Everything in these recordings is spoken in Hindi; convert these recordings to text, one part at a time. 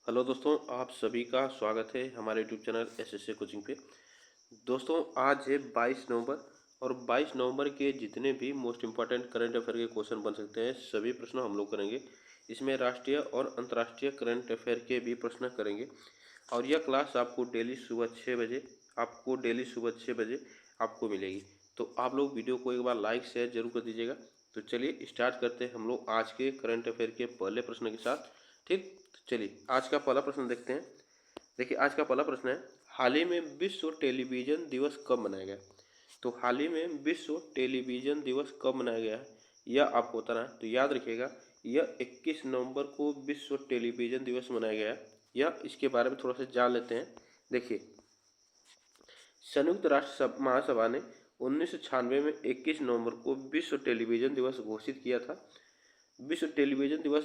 हेलो दोस्तों, आप सभी का स्वागत है हमारे यूट्यूब चैनल एसएससी कोचिंग पे। दोस्तों, आज है 22 नवंबर और 22 नवंबर के जितने भी मोस्ट इम्पॉर्टेंट करंट अफेयर के क्वेश्चन बन सकते हैं सभी प्रश्न हम लोग करेंगे। इसमें राष्ट्रीय और अंतर्राष्ट्रीय करंट अफेयर के भी प्रश्न करेंगे और यह क्लास आपको डेली सुबह 6 बजे आपको मिलेगी। तो आप लोग वीडियो को एक बार लाइक शेयर जरूर कर दीजिएगा। तो चलिए स्टार्ट करते हैं हम लोग आज के करंट अफेयर के पहले प्रश्न के साथ। ठीक, तो चलिए आज का पहला प्रश्न देखते हैं। देखिए, आज का पहला प्रश्न है, हाल ही में विश्व टेलीविजन दिवस कब मनाया गया? तो हाल ही में विश्व टेलीविजन दिवस कब मनाया गया है यह आपको बताना है। तो याद रखिएगा, यह 21 नवंबर को विश्व टेलीविजन दिवस मनाया गया है। यह इसके बारे में थोड़ा सा जान लेते हैं। देखिए, संयुक्त राष्ट्र महासभा ने 1996 में 21 नवंबर को विश्व टेलीविजन दिवस घोषित किया था। विश्व टेलीविजन दिवस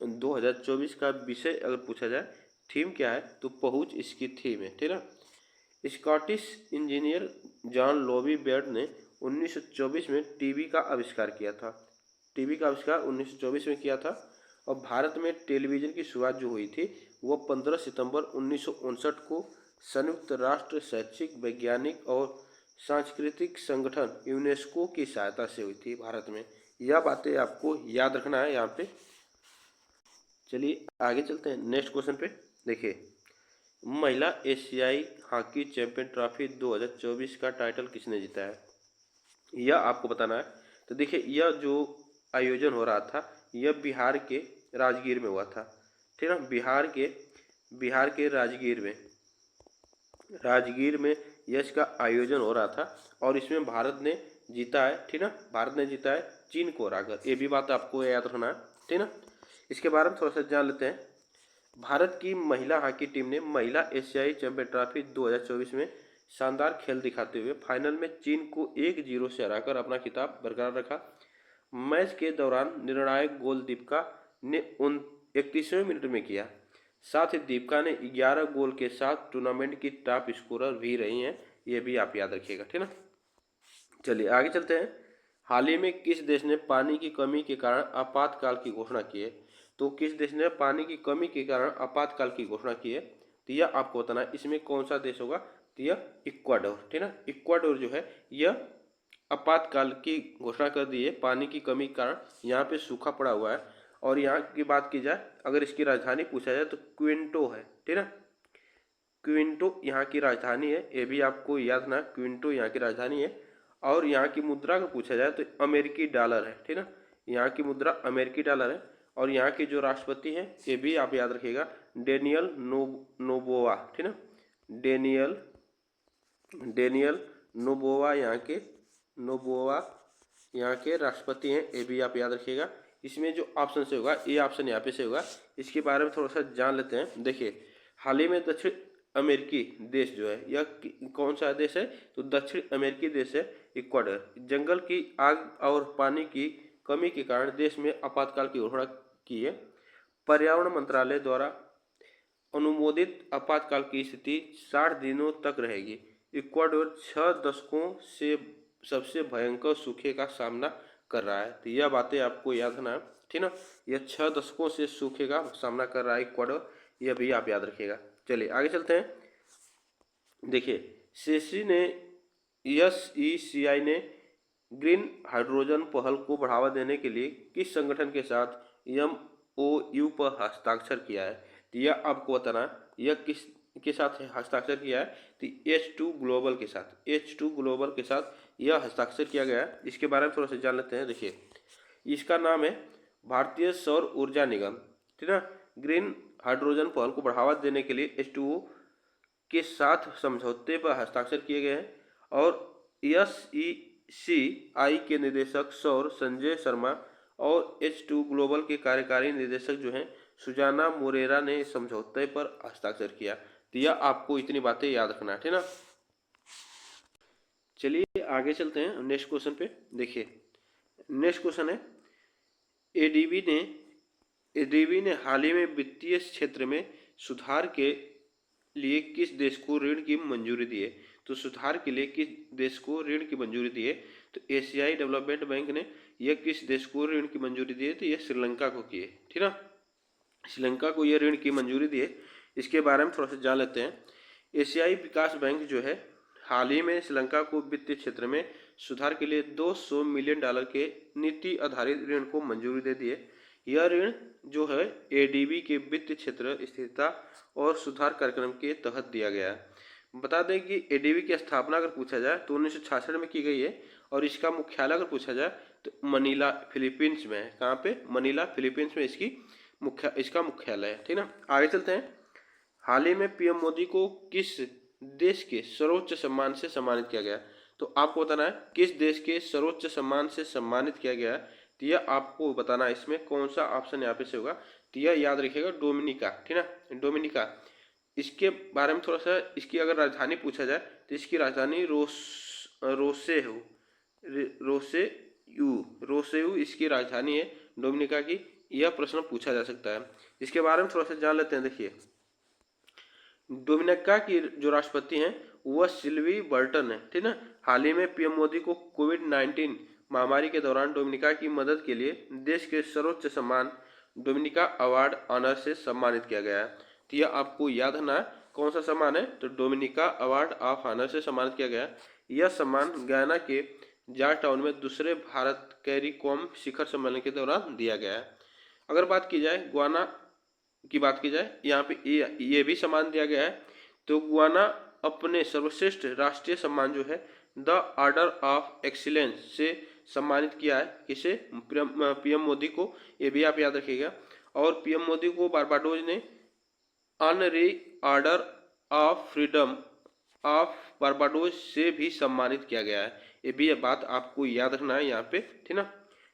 2024 का विषय अगर पूछा जाए, थीम क्या है, तो पहुंच इसकी थीम है। ठीक है। स्कॉटिश इंजीनियर जॉन लोबी बेर्ड ने 1924 में टीवी का आविष्कार किया था। टीवी का आविष्कार 1924 में किया था और भारत में टेलीविज़न की शुरुआत जो हुई थी वो 15 सितंबर 1959 को संयुक्त राष्ट्र शैक्षिक, वैज्ञानिक और सांस्कृतिक संगठन यूनेस्को की सहायता से हुई थी भारत में। यह बातें आपको याद रखना है यहाँ पे। चलिए आगे चलते हैं नेक्स्ट क्वेश्चन पे। देखिए, महिला एशियाई हॉकी चैंपियन ट्रॉफी 2024 का टाइटल किसने जीता है, यह आपको बताना है। तो देखिए, यह जो आयोजन हो रहा था यह बिहार के राजगीर में हुआ था। ठीक है, बिहार के राजगीर में यह इसका आयोजन हो रहा था और इसमें भारत ने जीता है। ठीक है, भारत ने जीता है चीन को हराकर। ये भी बात आपको याद रखना है। ठीक है, इसके बारे में थोड़ा सा जान लेते हैं। भारत की महिला हॉकी टीम ने महिला एशियाई चैंपियन ट्रॉफी 2024 में शानदार खेल दिखाते हुए फाइनल में चीन को 1-0 से हराकर अपना खिताब बरकरार रखा। मैच के दौरान निर्णायक गोल दीपिका ने 31वें मिनट में किया। साथ ही दीपिका ने 11 गोल के साथ टूर्नामेंट की टॉप स्कोरर भी रही हैं। ये भी आप याद रखिएगा। ठीक है ना, चलिए आगे चलते हैं। हाल ही में किस देश ने पानी की कमी के कारण आपातकाल की घोषणा की है? तो किस देश ने पानी की कमी के कारण आपातकाल की घोषणा की है, तो यह आपको बताना है। इसमें कौन सा देश होगा, तो यह इक्वाडोर। ठीक है ना, इक्वाडोर जो है यह आपातकाल की घोषणा कर दी है पानी की कमी के कारण। यहाँ पे सूखा पड़ा हुआ है और यहाँ की बात की जाए, अगर इसकी राजधानी पूछा जाए तो क्विंटो है। ठीक है ना, क्विंटो यहाँ की राजधानी है। ये भी आपको याद रखना, क्विंटो यहाँ की राजधानी है। और यहाँ की मुद्रा को पूछा जाए तो अमेरिकी डॉलर है। ठीक है ना, यहाँ की मुद्रा अमेरिकी डॉलर है। और यहाँ के जो राष्ट्रपति हैं ये भी आप याद रखिएगा, डेनियल नोबोवा। ठीक है ना, डेनियल डेनियल नोबोवा यहाँ के राष्ट्रपति हैं। ये भी आप याद रखिएगा। इसमें जो ऑप्शन से होगा, ये ऑप्शन यहाँ पे से होगा। इसके बारे में थोड़ा सा जान लेते हैं। देखिए, हाल ही में दक्षिण अमेरिकी देश जो है यह कौन सा देश है, तो दक्षिण अमेरिकी देश है इक्वाडोर। जंगल की आग और पानी की कमी के कारण देश में आपातकाल की घोषणा की है। पर्यावरण मंत्रालय द्वारा अनुमोदित आपातकाल की स्थिति 60 दिनों तक रहेगी। इक्वाडोर 6 दशकों से सबसे भयंकर सूखे का सामना कर रहा है। तो यह बातें आपको याद रखना है। ठीक ना, यह 6 दशकों से सूखे का सामना कर रहा है इक्वाडोर। यह भी आप याद रखिएगा। चलिए आगे चलते हैं। देखिए, सेसी ने SECI ने ग्रीन हाइड्रोजन पहल को बढ़ावा देने के लिए किस संगठन के साथ MOU पर हस्ताक्षर किया है, तो यह आपको बताना है। यह किस के साथ हस्ताक्षर किया है, तो H2 ग्लोबल के साथ, H2 ग्लोबल के साथ यह हस्ताक्षर किया गया है। इसके बारे में थोड़ा सा जान लेते हैं। देखिए, इसका नाम है भारतीय सौर ऊर्जा निगम। ठीक है, ग्रीन हाइड्रोजन पहल को बढ़ावा देने के लिए H2O के साथ समझौते पर हस्ताक्षर किए गए हैं। और SECI के निदेशक सौर संजय शर्मा और H2 ग्लोबल के कार्यकारी निदेशक जो हैं सुजाना मोरेरा ने समझौते पर हस्ताक्षर किया। तो यह आपको इतनी बातें याद रखना है। ठीक है ना, चलिए आगे चलते हैं नेक्स्ट क्वेश्चन पे। देखिए, नेक्स्ट क्वेश्चन है, एडीबी ने हाल ही में वित्तीय क्षेत्र में सुधार के लिए किस देश को ऋण की मंजूरी दी है? तो सुधार के लिए किस देश को ऋण की मंजूरी दी है? तो एशियाई डेवलपमेंट बैंक ने यह किस देश को ऋण की मंजूरी दी है? तो यह श्रीलंका को की है। ठीक है, श्रीलंका को यह ऋण की मंजूरी दी है, इसके बारे में थोड़ा सा जान लेते हैं। एशियाई विकास बैंक जो है हाल ही में श्रीलंका को वित्तीय क्षेत्र में सुधार के लिए $200 मिलियन के नीति आधारित ऋण को मंजूरी दे दी है। यह ऋण जो है एडीबी के वित्तीय क्षेत्र स्थिरता और सुधार कार्यक्रम के तहत दिया गया है। बता दें कि एडीबी की स्थापना अगर पूछा जाए तो 1966 में की गई है और इसका मुख्यालय अगर पूछा जाए तो मनीला फिलीपींस में है। कहाँ पे? मनीला फिलीपींस में इसका मुख्यालय है। ठीक ना, आगे चलते हैं। हाल ही में पीएम मोदी को किस देश के सर्वोच्च सम्मान से सम्मानित किया गया? तो आपको बताना है किस देश के सर्वोच्च सम्मान से सम्मानित किया गया है, तो यह आपको बताना है। इसमें कौन सा ऑप्शन यहाँ पे से होगा, तो यह याद रखिएगा डोमिनिका। ठीक ना, डोमिनिका। इसके बारे में थोड़ा सा, इसकी अगर राजधानी पूछा जाए तो इसकी राजधानी रोसेयू इसकी राजधानी है डोमिनिका की। यह प्रश्न पूछा जा सकता है। इसके बारे में थोड़ा सा जान लेते हैं। देखिए, डोमिनिका की जो राष्ट्रपति हैं वह सिल्वी बर्टन है। ठीक ना, हाल ही में पीएम मोदी को कोविड-19 महामारी के दौरान डोमिनिका की मदद के लिए देश के सर्वोच्च सम्मान डोमिनिका अवार्ड ऑनर से सम्मानित किया गया है। तो यह आपको याद रखना है कौन सा सम्मान है, तो डोमिनिका अवार्ड ऑफ ऑनर से सम्मानित किया गया है। यह सम्मान गयाना के जॉर्ज टाउन में दूसरे भारत कैरिकॉम शिखर सम्मेलन के दौरान दिया गया है। अगर बात की जाए गुआना की बात की जाए, यहाँ पे ये भी सम्मान दिया गया है। तो गुआना अपने सर्वश्रेष्ठ राष्ट्रीय सम्मान जो है द ऑर्डर ऑफ एक्सीलेंस से सम्मानित किया है। किसे? पीएम मोदी को। ये भी आप याद रखिएगा। और पीएम मोदी को बारबाडोस ने honorary order of freedom of Barbados से भी सम्मानित किया गया है। ये भी बात आपको याद रखना है यहाँ पे। ठीक ना,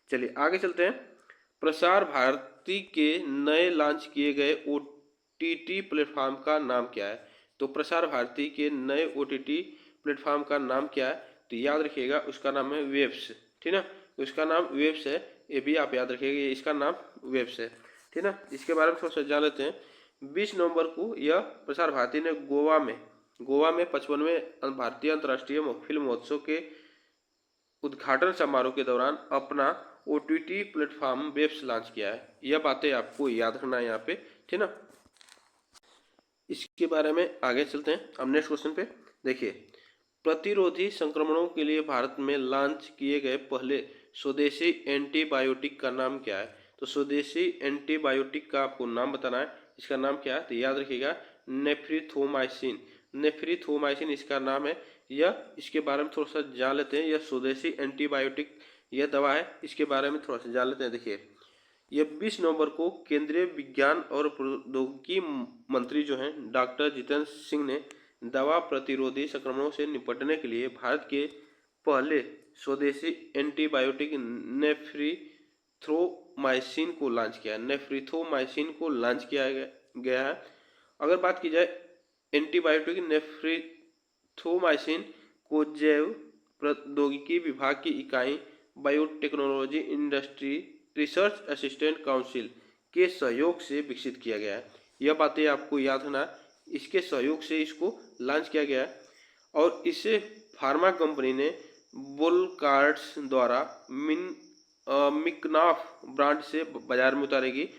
चलिए आगे चलते हैं। प्रसार भारती के नए लॉन्च किए गए ओटीटी प्लेटफॉर्म का नाम क्या है? तो प्रसार भारती के नए ओटीटी प्लेटफॉर्म का नाम क्या है? तो याद रखिएगा उसका नाम है वेब्स। ठीक ना, उसका नाम वेब्स है। ये भी आप याद रखिएगा, इसका नाम वेब्स है। ठीक ना, इसके बारे में थोड़ा सा जान लेते हैं। 20 नवंबर को यह प्रसार भारती ने गोवा में 55वें भारतीय अंतर्राष्ट्रीय फिल्म महोत्सव के उद्घाटन समारोह के दौरान अपना ओटीटी प्लेटफॉर्म वेब्स लॉन्च किया है। यह बातें आपको याद रखना है यहाँ पे। ठीक ना, इसके बारे में आगे चलते हैं। अब नेक्स्ट क्वेश्चन पे देखिए, प्रतिरोधी संक्रमणों के लिए भारत में लॉन्च किए गए पहले स्वदेशी एंटीबायोटिक का नाम क्या है? तो स्वदेशी एंटीबायोटिक का आपको नाम बताना है। इसका नाम क्या है? तो याद रखिएगा नेफ्रिथोमाइसिन इसका नाम है। यह इसके बारे में थोड़ा सा जान लेते हैं। यह स्वदेशी एंटीबायोटिक यह दवा है, इसके बारे में थोड़ा सा जान लेते हैं। देखिए, यह 20 नवंबर को केंद्रीय विज्ञान और प्रौद्योगिकी मंत्री जो हैं डॉक्टर जितेंद्र सिंह ने दवा प्रतिरोधी संक्रमणों से निपटने के लिए भारत के पहले स्वदेशी एंटीबायोटिक नेफ्रिथ्रोमाइसिन को लॉन्च किया गया है। अगर बात की जाए एंटीबायोटिक नेफ्रिथ्रोमाइसिन को जैव प्रौद्योगिकी विभाग की इकाई biotechnology industry research assistant council के सहयोग से विकसित किया गया है। यह बातें आपको याद रखना, इसके सहयोग से इसको लॉन्च किया गया है। और इसे फार्मा कंपनी ने बोलकार्ड्स द्वारा मिकनाफ ब्रांड से बाजार में उतारेगी।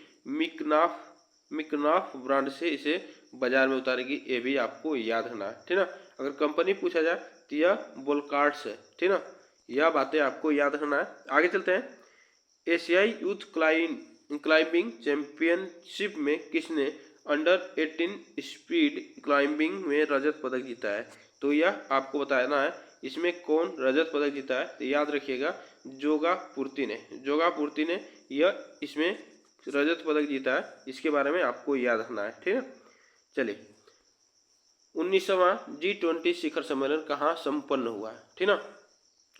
मिकनाफ ब्रांड से इसे बाजार में उतारेगी। ये भी आपको याद रखना है। ठीक ना, अगर कंपनी पूछा जाए तो यह बोलकार्ड्स है। ठीक ना, यह बातें आपको याद रखना है। आगे चलते हैं। एशियाई यूथ क्लाइंबिंग चैंपियनशिप में किसने अंडर 18 स्पीड क्लाइंबिंग में रजत पदक जीता है? तो यह आपको बताना है इसमें कौन रजत पदक जीता है। तो याद रखिएगा जोगा पूर्ति ने यह इसमें रजत पदक जीता है। इसके बारे में आपको याद रखना है। ठीक है, चलिए 19वां G20 शिखर सम्मेलन कहाँ संपन्न हुआ है? ठीक ना,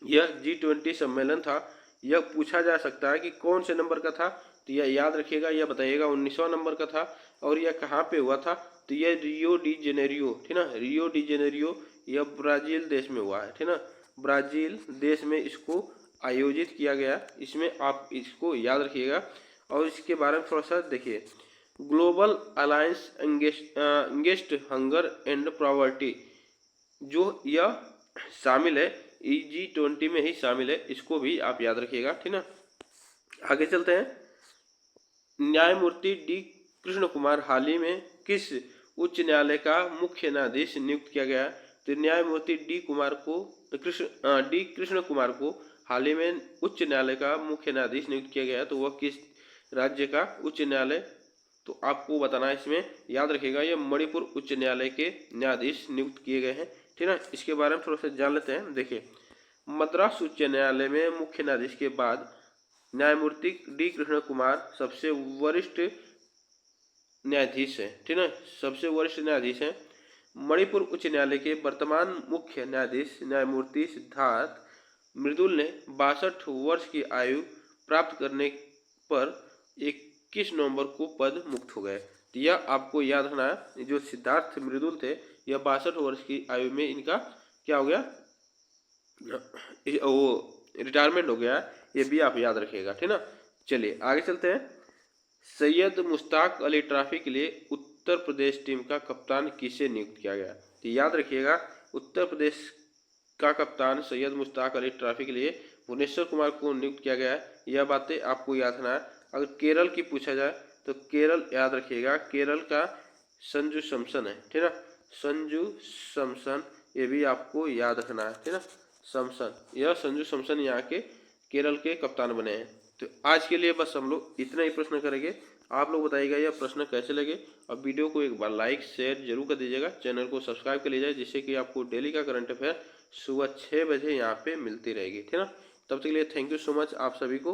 यह G20 सम्मेलन था। यह पूछा जा सकता है कि कौन से नंबर का था, तो यह याद रखिएगा, यह बताइएगा 19वां नंबर का था। और यह कहाँ पे हुआ था? तो यह रियो डी जेनेरियो। ठीक ना, रियो डी जेनेरियो यह ब्राज़ील देश में हुआ है। ठीक ना, ब्राज़ील देश में इसको आयोजित किया गया। इसमें आप इसको याद रखिएगा। और इसके बारे में थोड़ा सा देखिए, global alliance against hunger and poverty जो यह शामिल है, G20 में ही शामिल है। इसको भी आप याद रखिएगा। ठीक ना, आगे चलते हैं। न्यायमूर्ति कृष्ण कुमार हाल ही में किस उच्च न्यायालय का मुख्य न्यायाधीश नियुक्त किया गया? तो न्यायमूर्ति डी कृष्ण कुमार को हाल ही में उच्च न्यायालय का मुख्य न्यायाधीश नियुक्त किया गया है। तो वह किस राज्य का उच्च न्यायालय? तो आपको बताना है इसमें, याद रखिएगा ये मणिपुर उच्च न्यायालय के न्यायाधीश नियुक्त किए गए हैं। ठीक है, इसके बारे में थोड़ा सा जान लेते हैं। देखिए, मद्रास उच्च न्यायालय में मुख्य न्यायाधीश के बाद न्यायमूर्ति डी कृष्ण कुमार सबसे वरिष्ठ न्यायाधीश है। ठीक है, सबसे वरिष्ठ न्यायाधीश है। मणिपुर उच्च न्यायालय के वर्तमान मुख्य न्यायाधीश न्यायमूर्ति सिद्धार्थ मृदुल ने 62 वर्ष की आयु प्राप्त करने पर 21 नवंबर को पद मुक्त हो गए। तो यह आपको याद रखना है, जो सिद्धार्थ मृदुल थे यह 62 वर्ष की आयु में इनका क्या हो गया, वो रिटायरमेंट हो गया। ये भी आप याद रखिएगा। ठीक ना, चलिए आगे चलते हैं। सैयद मुश्ताक अली ट्रॉफी के लिए उत्तर प्रदेश टीम का कप्तान किसे नियुक्त किया गया? तो याद रखिएगा, उत्तर प्रदेश का कप्तान सैयद मुश्ताक अली ट्रॉफी के लिए भुवनेश्वर कुमार को नियुक्त किया गया है। यह बातें आपको याद रखना है। अगर केरल की पूछा जाए तो केरल याद रखिएगा, केरल का संजू सैमसन है। ठीक ना, संजू सैमसन, ये भी आपको याद रखना है। ठीक ना, सैमसन, यह संजू सैमसन यहाँ के केरल के कप्तान बने हैं। तो आज के लिए बस हम लोग इतना ही प्रश्न करेंगे। आप लोग बताइएगा यह प्रश्न कैसे लगे। अब वीडियो को एक बार लाइक शेयर जरूर कर दीजिएगा, चैनल को सब्सक्राइब कर लीजिएगा, जिससे कि आपको डेली का करंट अफेयर सुबह 6 बजे यहाँ पे मिलती रहेगी। ठीक है ना, तब तक के लिए थैंक यू सो मच आप सभी को।